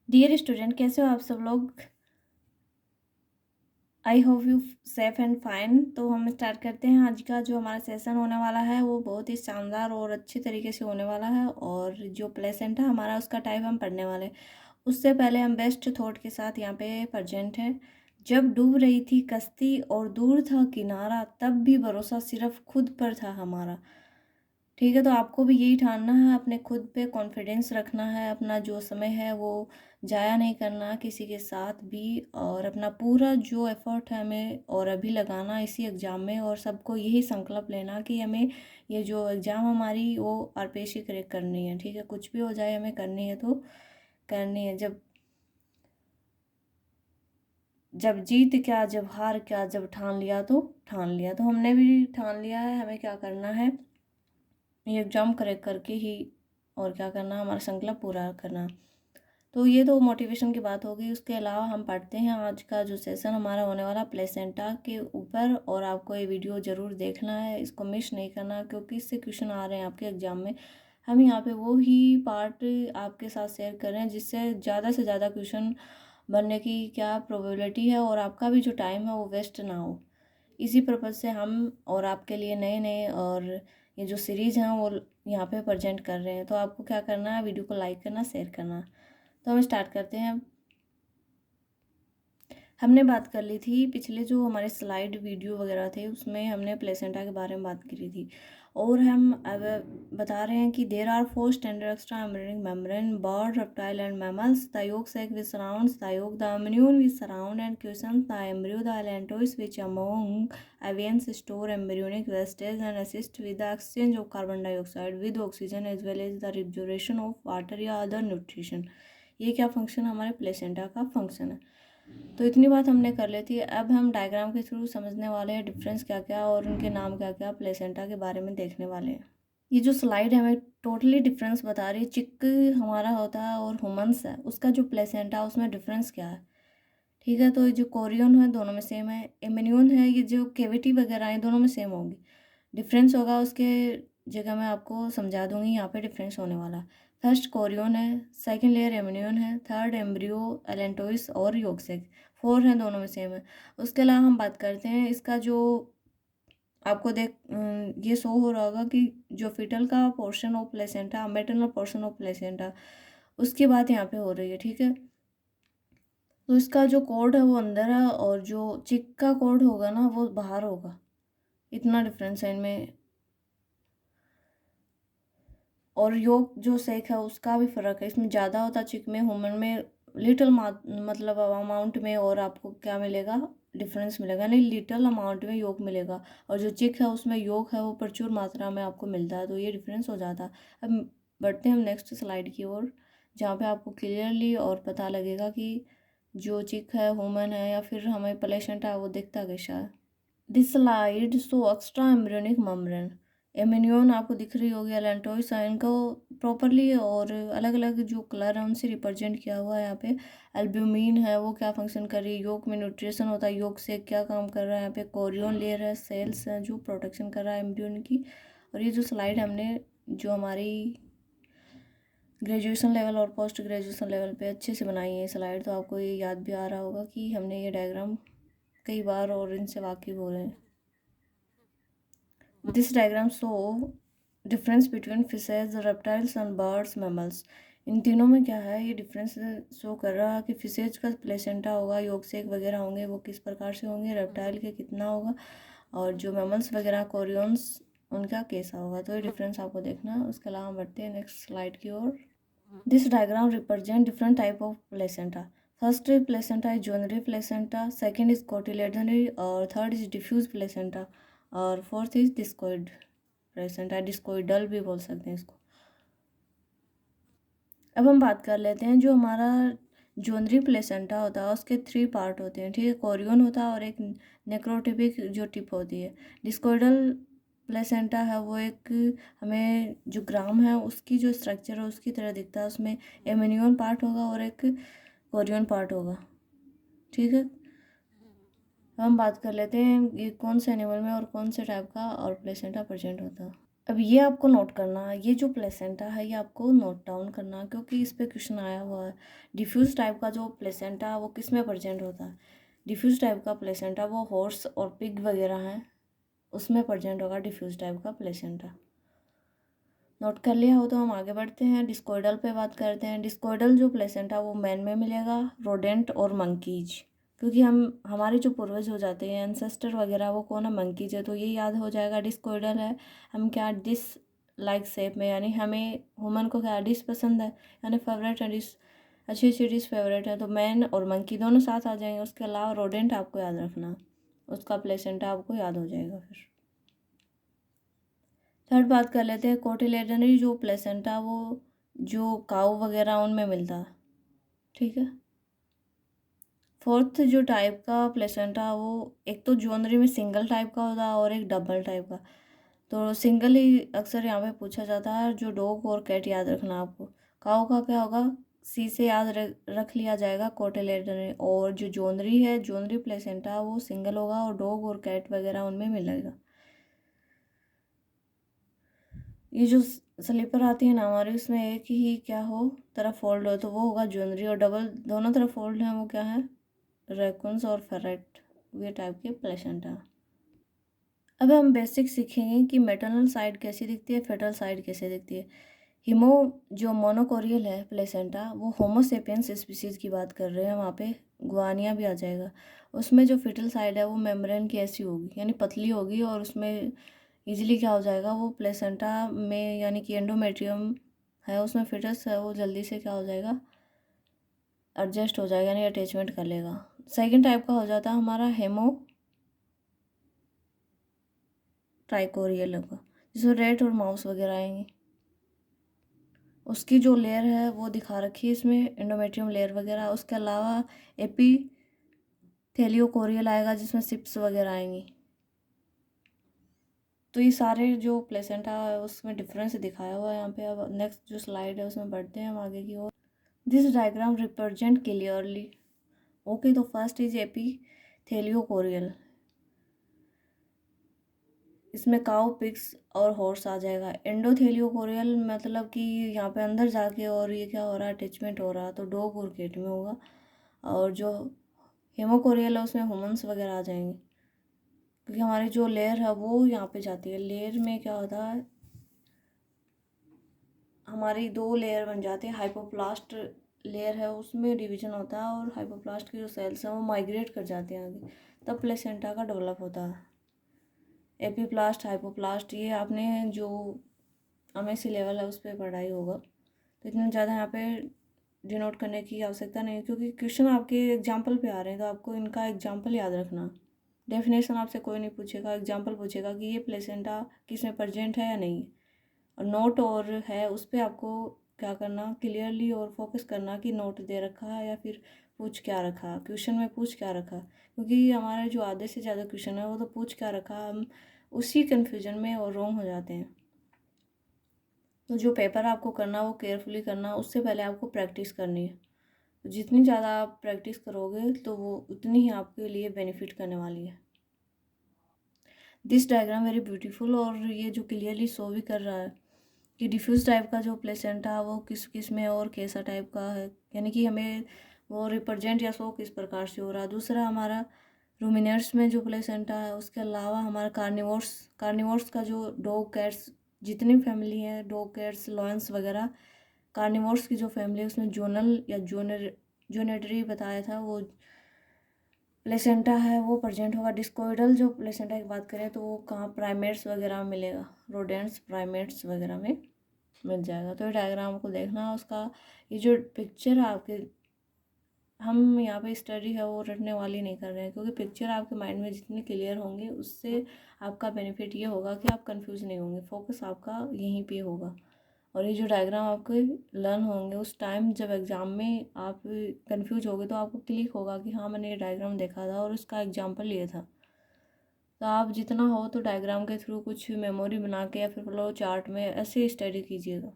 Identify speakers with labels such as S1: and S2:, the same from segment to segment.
S1: Dear student, कैसे हो आप सब लोग। I hope you safe and fine. तो हम स्टार्ट करते हैं। आज का जो हमारा सेशन होने वाला है वो बहुत ही शानदार और अच्छे तरीके से होने वाला है। और जो प्लेसेंट है हमारा, उसका टाइप हम पढ़ने वाले हैं। उससे पहले हम बेस्ट थॉट के साथ यहाँ पे प्रेजेंट है। जब डूब रही थी कश्ती और दूर था किनारा, तब भी भरोसा सिर्फ खुद पर था हमारा। ठीक है, तो आपको भी यही ठानना है, अपने खुद पे कॉन्फिडेंस रखना है, अपना जो समय है वो ज़ाया नहीं करना किसी के साथ भी, और अपना पूरा जो एफर्ट है हमें और अभी लगाना इसी एग्ज़ाम में। और सबको यही संकल्प लेना कि हमें ये जो एग्ज़ाम हमारी वो आरपीएससी क्रैक करनी है। ठीक है, कुछ भी हो जाए हमें करनी है तो करनी है। जब जब जीत क्या, जब हार क्या, जब ठान लिया तो ठान लिया। तो हमने भी ठान लिया है हमें क्या करना है, ये एग्ज़ाम क्रैक करके ही और क्या करना, हमारा संकल्प पूरा करना। तो ये तो मोटिवेशन की बात होगी। उसके अलावा हम पढ़ते हैं आज का जो सेशन हमारा होने वाला प्लेसेंटा के ऊपर। और आपको ये वीडियो ज़रूर देखना है, इसको मिस नहीं करना, क्योंकि इससे क्वेश्चन आ रहे हैं आपके एग्ज़ाम में। हम यहाँ पे वो ही पार्ट आपके साथ शेयर कर रहे हैं जिससे ज़्यादा से ज़्यादा क्वेश्चन बनने की क्या प्रोबेबिलिटी है, और आपका भी जो टाइम है वो वेस्ट ना हो। इसी पर्पज़ से हम और आपके लिए नए नए और ये जो सीरीज़ हैं वो यहाँ पे प्रेजेंट कर रहे हैं। तो आपको क्या करना है, वीडियो को लाइक करना, शेयर करना। तो हम स्टार्ट करते हैं। हमने बात कर ली थी पिछले जो हमारे स्लाइड वीडियो वगैरह थे उसमें हमने प्लेसेंटा के बारे में बात करी थी। और हम अब बता रहे हैं कि there are four standard extra embryonic membrane bird reptile and mammals the yolk sac which surrounds the yolk, the amnion which surround and cushions the embryo, the allantois which among avians store embryonic vestige and assist with the exchange of carbon dioxide with oxygen as well as the respiration of water या other nutrition। ये क्या function हमारे placenta का function है। तो इतनी बात हमने कर ली थी। अब हम डायग्राम के थ्रू समझने वाले हैं डिफरेंस क्या क्या और उनके नाम क्या क्या प्लेसेंटा के बारे में देखने वाले हैं। ये जो स्लाइड है हमें टोटली डिफरेंस बता रही है। चिक हमारा होता है और ह्यूमन्स है, उसका जो प्लेसेंटा उसमें डिफरेंस क्या है। ठीक है, तो ये जो कोरियन है दोनों में सेम है। एमिनियन है, ये जो केविटी वगैरह है दोनों में सेम होंगी। डिफरेंस होगा उसके जगह मैं आपको समझा दूंगी, यहाँ पे डिफरेंस होने वाला। फर्स्ट कोरियन है, सेकंड लेयर एमिनियन है, थर्ड एम्ब्रियो एलेंटोइस और योगसेक। फोर है, दोनों में सेम है। उसके अलावा हम बात करते हैं इसका जो आपको ये शो हो रहा होगा कि जो फिटल का portion of placenta, maternal portion of placenta, उसकी बात यहाँ पे हो रही है। ठीक है, तो इसका जो कोड है वो अंदर है और जो चिक का कोड होगा ना वो बाहर होगा। इतना डिफरेंस है इनमें। और योग जो सेक है उसका भी फ़र्क है, इसमें ज़्यादा होता चिक में, ह्यूमन में लिटिल मतलब अमाउंट में। और आपको क्या मिलेगा, डिफरेंस मिलेगा नहीं, लिटिल अमाउंट में योग मिलेगा। और जो चिक है उसमें योग है वो प्रचुर मात्रा में आपको मिलता है, तो ये डिफरेंस हो जाता है। अब बढ़ते हैं हम नेक्स्ट स्लाइड की ओर, जहाँ पे आपको क्लियरली और पता लगेगा कि जो चिक है, ह्यूमन है या फिर हमें प्लेसेंटा है वो दिखता कैसा है। This slide so extra embryonic membrane. Amnion आपको दिख रही होगी, एलेंटोइस इनको प्रॉपरली और अलग अलग जो कलर है उनसे रिप्रेजेंट किया हुआ है। यहाँ पे एल्ब्यूमिन है, वो क्या फंक्शन कर रही है, योग में न्यूट्रिशन होता है, योग से क्या काम कर रहा है। यहाँ पे कोरियन लेयर है, सेल्स है जो प्रोटेक्शन कर रहा है एम्ब्रियोन की। और ये जो स्लाइड हमने जो हमारी ग्रेजुएशन लेवल और पोस्ट ग्रेजुएशन लेवल पे अच्छे से बनाई है स्लाइड, तो आपको ये याद भी आ रहा होगा कि हमने ये डायग्राम कई बार और इनसे वाकिफ हो रहे हैं। This diagram show difference between fishes, reptiles and birds, mammals. इन तीनों में क्या है, ये डिफरेंस शो कर रहा है कि फिशेज का प्लेसेंटा होगा, योगसेक वगैरह होंगे वो किस प्रकार से होंगे, रेप्टाइल के कितना होगा, और जो मैमल्स वगैरह कोरियंस उनका कैसा होगा। तो ये डिफरेंस आपको देखना है। उसके अलावा बढ़ते हैं नेक्स्ट स्लाइड की ओर। This diagram represent different type of placenta. First placenta is zonary placenta, second is cotyledonary, और थर्ड इज डिफ्यूज प्लेसेंटा, और fourth is discoid placenta, discoidal भी बोल सकते हैं इसको। अब हम बात कर लेते हैं जो हमारा जोनरी प्लेसेंटा होता है उसके थ्री पार्ट होते हैं। ठीक है, कोरियन होता है और एक नेक्रोटिपिक जो टिप होती है। डिस्कोइडल प्लेसेंटा है वो एक हमें जो ग्राम है उसकी जो स्ट्रक्चर है उसकी तरह दिखता है, उसमें एमिनियन पार्ट होगा और एक कोरियन पार्ट होगा। ठीक है, हम बात कर लेते हैं ये कौन से एनिमल में और कौन से टाइप का और प्लेसेंटा प्रेजेंट होता है। अब ये आपको नोट करना है, ये जो प्लेसेंटा है ये आपको नोट डाउन करना है, क्योंकि इस पे क्वेश्चन आया हुआ है। डिफ्यूज टाइप का जो प्लेसेंटा है वो किस में प्रेजेंट होता है? डिफ्यूज टाइप का प्लेसेंटा वो हॉर्स और पिग वगैरह हैं, उसमें प्रेजेंट होगा डिफ्यूज टाइप का प्लेसेंटा। नोट कर लिया हो तो हम आगे बढ़ते हैं, डिस्कोइडल पे बात करते हैं। डिस्कोइडल जो प्लेसेंटा वो मैन में मिलेगा, रोडेंट और मंकीज, क्योंकि हमारे जो पूर्वज हो जाते हैं एंसेस्टर वगैरह वो कौन है? मंकीज है, तो ये याद हो जाएगा डिस्कोइडल है। हम क्या डिस लाइक शेप में, यानी हमें ह्यूमन को क्या डिश पसंद है, यानी फेवरेट है डिश, अच्छी अच्छी डिश फेवरेट है, तो मैन और मंकी दोनों साथ आ जाएंगे। उसके अलावा रोडेंट आपको याद रखना, उसका प्लेसेंटा आपको याद हो जाएगा। फिर थर्ड बात कर लेते हैं, कोटिलेडनरी जो प्लेसेंटा वो जो काऊ वगैरह उनमें मिलता है, ठीक है। फोर्थ जो टाइप का प्लेसेंटा वो एक तो जोनरी में सिंगल टाइप का होता है और एक डबल टाइप का। तो सिंगल ही अक्सर यहाँ पे पूछा जाता है, जो डॉग और कैट याद रखना आपको। काऊ का क्या होगा? सी से याद रख लिया जाएगा कोटिलेडनरी, और जो जोनरी है जोनरी प्लेसेंटा वो सिंगल होगा और डॉग और कैट वगैरह उनमें मिलेगा। ये जो स्लीपर आती है ना हमारी, उसमें एक ही क्या हो तरफ फोल्ड हो तो वो होगा ज्वेलरी, और डबल दोनों तरफ फोल्ड है वो क्या है? रैकून्स और फेरेट, ये टाइप के प्लेसेंटा। अब हम बेसिक सीखेंगे कि मेटरनल साइड कैसी दिखती है, फेटल साइड कैसे दिखती है। हिमो जो मोनोकोरियल है प्लेसेंटा वो होमोसेपियंस स्पीसीज की बात कर रहे हैं, वहाँ पे गुआनिया भी आ जाएगा। उसमें जो फिटल साइड है वो मेम्ब्रेन की ऐसी होगी, यानी पतली होगी, और उसमें इजीली क्या हो जाएगा वो प्लेसेंटा में, यानी कि एंडोमेट्रियम है उसमें फिटस है, वो जल्दी से क्या हो जाएगा? एडजस्ट हो जाएगा, यानी अटैचमेंट कर लेगा। सेकेंड टाइप का हो जाता है हमारा हेमो ट्राइकोरियल का, जिसमें रेट और माउस वगैरह आएंगे। उसकी जो लेयर है वो दिखा रखी है इसमें, एंडोमेट्रियम लेयर वगैरह। उसके अलावा एपीथेलियोकोरियल आएगा जिसमें सिप्स वगैरह आएंगी। तो ये सारे जो प्लेसेंटा है उसमें डिफरेंस दिखाया हुआ है यहाँ पे। अब नेक्स्ट जो स्लाइड है उसमें बढ़ते हैं हम आगे की ओर। This diagram represent clearly, okay. तो फर्स्ट इज एपीथेलियोकोरियल, इसमें काउ पिग्स और हॉर्स आ जाएगा। एंडोथेलियोकोरियल मतलब कि यहाँ पे अंदर जाके और ये क्या हो रहा है? अटैचमेंट हो रहा है, तो डॉग और कैट में होगा। और जो हेमोकोरियल है उसमें ह्यूमंस वगैरह आ जाएंगे, क्योंकि हमारी जो लेयर है वो यहाँ पे जाती है। लेयर में क्या होता है, हमारी दो लेयर बन जाती है। हाइपोप्लास्ट लेयर है उसमें डिवीजन होता है, और हाइपोप्लास्ट के जो सेल्स हैं वो माइग्रेट कर जाते हैं आगे, तब प्लेसेंटा का डेवलप होता है। एपीप्लास्ट, हाइपोप्लास्ट, ये आपने जो एमएससी लेवल है उस पर पढ़ाई होगा, तो इतना ज़्यादा यहाँ पे डिनोट करने की आवश्यकता नहीं है, क्योंकि क्वेश्चन आपके एग्जाम्पल पे आ रहे हैं, तो आपको इनका एग्जाम्पल याद रखना। डेफिनेशन आपसे कोई नहीं पूछेगा, एग्जाम्पल पूछेगा कि ये प्लेसेंटा किस में प्रेजेंट है या नहीं, और नोट और है उस पर आपको क्या करना, क्लियरली और फोकस करना कि नोट दे रखा है या फिर पूछ क्या रखा, क्वेश्चन में पूछ क्या रखा। क्योंकि हमारे जो आधे से ज़्यादा क्वेश्चन है वो तो पूछ क्या रखा, हम उसी कन्फ्यूजन में और रॉन्ग हो जाते हैं। तो जो पेपर आपको करना वो केयरफुली करना, उससे पहले आपको प्रैक्टिस करनी है। तो जितनी ज़्यादा आप प्रैक्टिस करोगे तो वो उतनी ही आपके लिए बेनिफिट करने वाली है। दिस डायग्राम वेरी ब्यूटीफुल, और ये जो क्लियरली शो भी कर रहा है कि डिफ्यूज टाइप का जो प्लेसेंटा है वो किस किस में और कैसा टाइप का है, यानी कि हमें वो रिप्रेजेंट या शो किस प्रकार से हो रहा है। दूसरा हमारा रूमिनेट्स में जो प्लेसेंटा है, उसके अलावा हमारा कार्निवोर्स का जो डॉग कैट्स जितनी फैमिली है, डॉग कैट्स लॉयंस वगैरह, कार्निवोर्स की जो फैमिली है उसमें जोनल या जोनेटरी बताया था, वो प्लेसेंटा है वो प्रेजेंट होगा। डिस्कोइडल जो प्लेसेंटा की बात करें तो वो कहाँ प्राइमेट्स वगैरह में मिलेगा, रोडेंट्स प्राइमेट्स वगैरह में मिल जाएगा। तो ये डायग्राम को देखना उसका, ये जो पिक्चर है आपके, हम यहाँ पे स्टडी है वो रटने वाली नहीं कर रहे हैं, क्योंकि पिक्चर आपके माइंड में जितनी क्लियर होंगे उससे आपका बेनिफिट ये होगा कि आप कंफ्यूज नहीं होंगे, फोकस आपका यहीं पे होगा। और ये जो डायग्राम आपके लर्न होंगे उस टाइम जब एग्ज़ाम में आप कंफ्यूज होगे तो आपको क्लिक होगा कि हाँ मैंने ये डायग्राम देखा था और उसका एग्जाम्पल ये था। तो आप जितना हो तो डायग्राम के थ्रू कुछ मेमोरी बना के या फिर फ्लो चार्ट में ऐसे स्टडी कीजिएगा,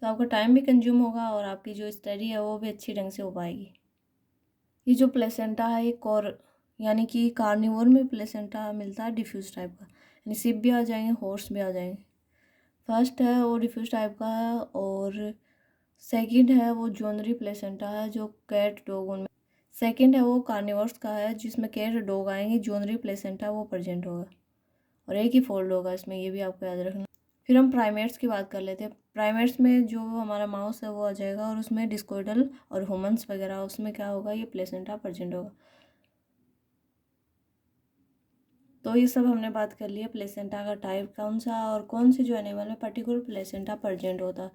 S1: तो आपका टाइम भी कंज्यूम होगा और आपकी जो स्टडी है वो भी अच्छी ढंग से हो पाएगी। ये जो प्लेसेंटा है ये यानी कि कार्निवोर में प्लेसेंटा मिलता है डिफ्यूज टाइप का, यानी शिप भी आ जाएंगे, हॉर्स भी आ जाएंगे। फर्स्ट है वो डिफ्यूज टाइप का है, और सेकंड है वो जोनरी प्लेसेंटा है जो कैट डॉग उनमें। सेकंड है वो कार्निवर्स का है जिसमें कैट डॉग आएंगे, जोनरी प्लेसेंटा वो प्रेजेंट होगा, और एक ही फोल्ड होगा इसमें, ये भी आपको याद रखना। फिर हम प्राइमेट्स की बात कर लेते हैं। प्राइमेट्स में जो हमारा माउस है वो आ जाएगा, और उसमें डिस्कोइडल और ह्यूमंस वगैरह, उसमें क्या होगा, ये प्लेसेंटा प्रेजेंट होगा। तो ये सब हमने बात कर लिया प्लेसेंटा का टाइप कौन सा और कौन से जो एनिमल में पर्टिकुलर प्लेसेंटा प्रेजेंट होता।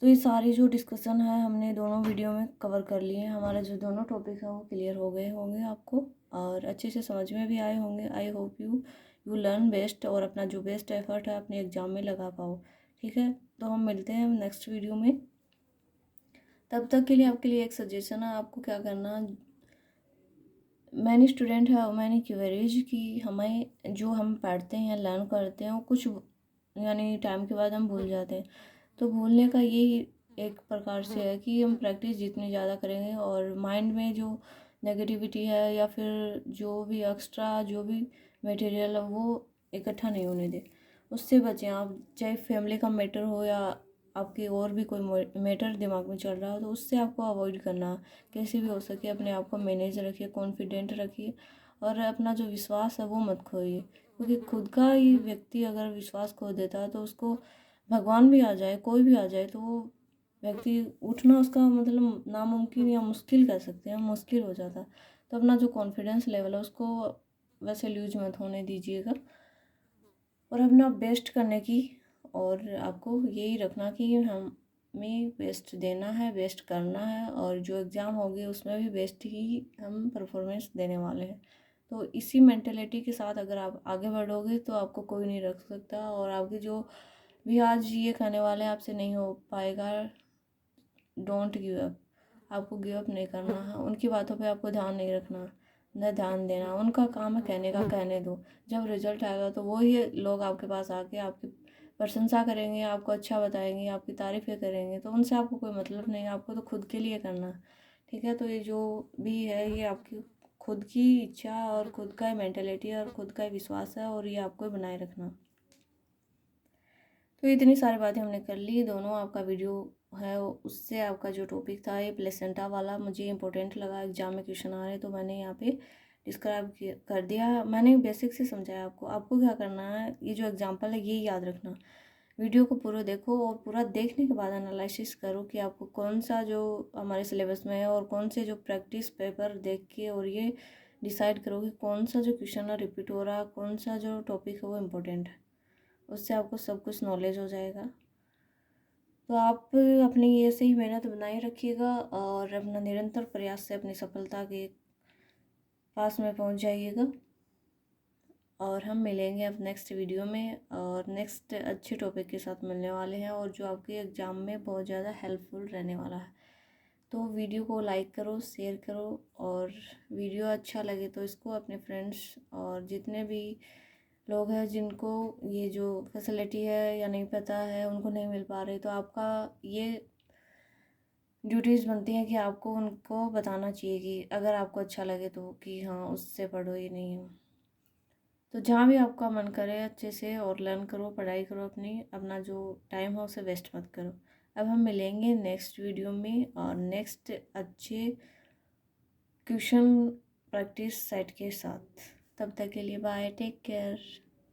S1: तो ये सारी जो डिस्कशन है हमने दोनों वीडियो में कवर कर लिए हैं। हमारे जो दोनों टॉपिक हैं वो क्लियर हो गए होंगे आपको, और अच्छे से समझ में भी आए होंगे। I hope you learn best, और अपना जो बेस्ट एफर्ट है अपने एग्ज़ाम में लगा पाओ। ठीक है, तो हम मिलते हैं नेक्स्ट वीडियो में। तब तक के लिए आपके लिए एक सजेशन है, आपको क्या करना, मैंने स्टूडेंट है, मैंने क्वेरीज कि हमें जो हम पढ़ते हैं लर्न करते हैं वो कुछ यानी टाइम के बाद हम भूल जाते हैं। तो भूलने का यही एक प्रकार से है कि हम प्रैक्टिस जितनी ज़्यादा करेंगे और माइंड में जो नेगेटिविटी है या फिर जो भी एक्स्ट्रा जो भी मटेरियल है वो इकट्ठा नहीं होने दें, उससे बचें आप। चाहे फैमिली का मैटर हो या आपकी और भी कोई मैटर दिमाग में चल रहा हो, तो उससे आपको अवॉइड करना। कैसे भी हो सके अपने आप को मैनेज रखिए, कॉन्फिडेंट रखिए, और अपना जो विश्वास है वो मत खोइए, क्योंकि खुद का ही व्यक्ति अगर विश्वास खो देता है तो उसको भगवान भी आ जाए, कोई भी आ जाए, तो वो व्यक्ति उठना उसका मतलब नामुमकिन या मुश्किल कह सकते हैं, मुश्किल हो जाता। तो अपना जो कॉन्फिडेंस लेवल है उसको वैसे लूज मत होने दीजिएगा, और अपना बेस्ट करने की, और आपको यही रखना कि हमें बेस्ट देना है, बेस्ट करना है, और जो एग्ज़ाम होगी उसमें भी बेस्ट ही हम परफॉर्मेंस देने वाले हैं। तो इसी मेंटेलिटी के साथ अगर आप आगे बढ़ोगे तो आपको कोई नहीं रख सकता, और आपकी जो भी आज ये कहने वाले हैं आपसे नहीं हो पाएगा, डोंट गिव अप। आपको गिव अप नहीं करना है, उनकी बातों पे आपको ध्यान नहीं रखना, न ध्यान देना। उनका काम है कहने का, कहने दो। जब रिजल्ट आएगा तो वो ही लोग आपके पास आके आपकी प्रशंसा करेंगे, आपको अच्छा बताएंगे, आपकी तारीफ़ें करेंगे, तो उनसे आपको कोई मतलब नहीं, आपको तो खुद के लिए करना है। ठीक है, तो ये जो भी है ये आपकी खुद की इच्छा और खुद का मेंटेलिटी और खुद का विश्वास है, और ये आपको बनाए रखना। तो इतनी सारी बातें हमने कर ली। दोनों आपका वीडियो है उससे आपका जो टॉपिक था ये प्लेसेंटा वाला मुझे इंपॉर्टेंट लगा, एग्जाम में क्वेश्चन आ रहे हैं तो मैंने यहाँ पे डिस्क्राइब कर दिया। मैंने बेसिक से समझाया आपको। आपको क्या करना है, ये जो एग्जाम्पल है ये याद रखना। वीडियो को पूरा देखो, और पूरा देखने के बाद एनालिसिस करो कि आपको कौन सा जो हमारे सिलेबस में है और कौन से जो प्रैक्टिस पेपर देख के, और ये डिसाइड करो कि कौन सा जो क्वेश्चन है रिपीट हो रहा है, कौन सा जो टॉपिक है वो इम्पोर्टेंट है। उससे आपको सब कुछ नॉलेज हो जाएगा। तो आप अपनी ऐसे ही मेहनत बनाए रखिएगा, और अपना निरंतर प्रयास से अपनी सफलता के पास में पहुंच जाइएगा। और हम मिलेंगे अब नेक्स्ट वीडियो में, और नेक्स्ट अच्छे टॉपिक के साथ मिलने वाले हैं, और जो आपके एग्ज़ाम में बहुत ज़्यादा हेल्पफुल रहने वाला है। तो वीडियो को लाइक करो, शेयर करो, और वीडियो अच्छा लगे तो इसको अपने फ्रेंड्स और जितने भी लोग हैं जिनको ये जो फैसिलिटी है या नहीं पता है, उनको नहीं मिल पा रही, तो आपका ये ड्यूटीज़ बनती हैं कि आपको उनको बताना चाहिए कि अगर आपको अच्छा लगे तो, कि हाँ उससे पढ़ो, ये नहीं हो। तो जहाँ भी आपका मन करे अच्छे से और लर्न करो, पढ़ाई करो अपनी, अपना जो टाइम हो उसे वेस्ट मत करो। अब हम मिलेंगे नेक्स्ट वीडियो में और नेक्स्ट अच्छे क्वेश्चन प्रैक्टिस सेट के साथ। तब तक के लिए बाय, टेक केयर।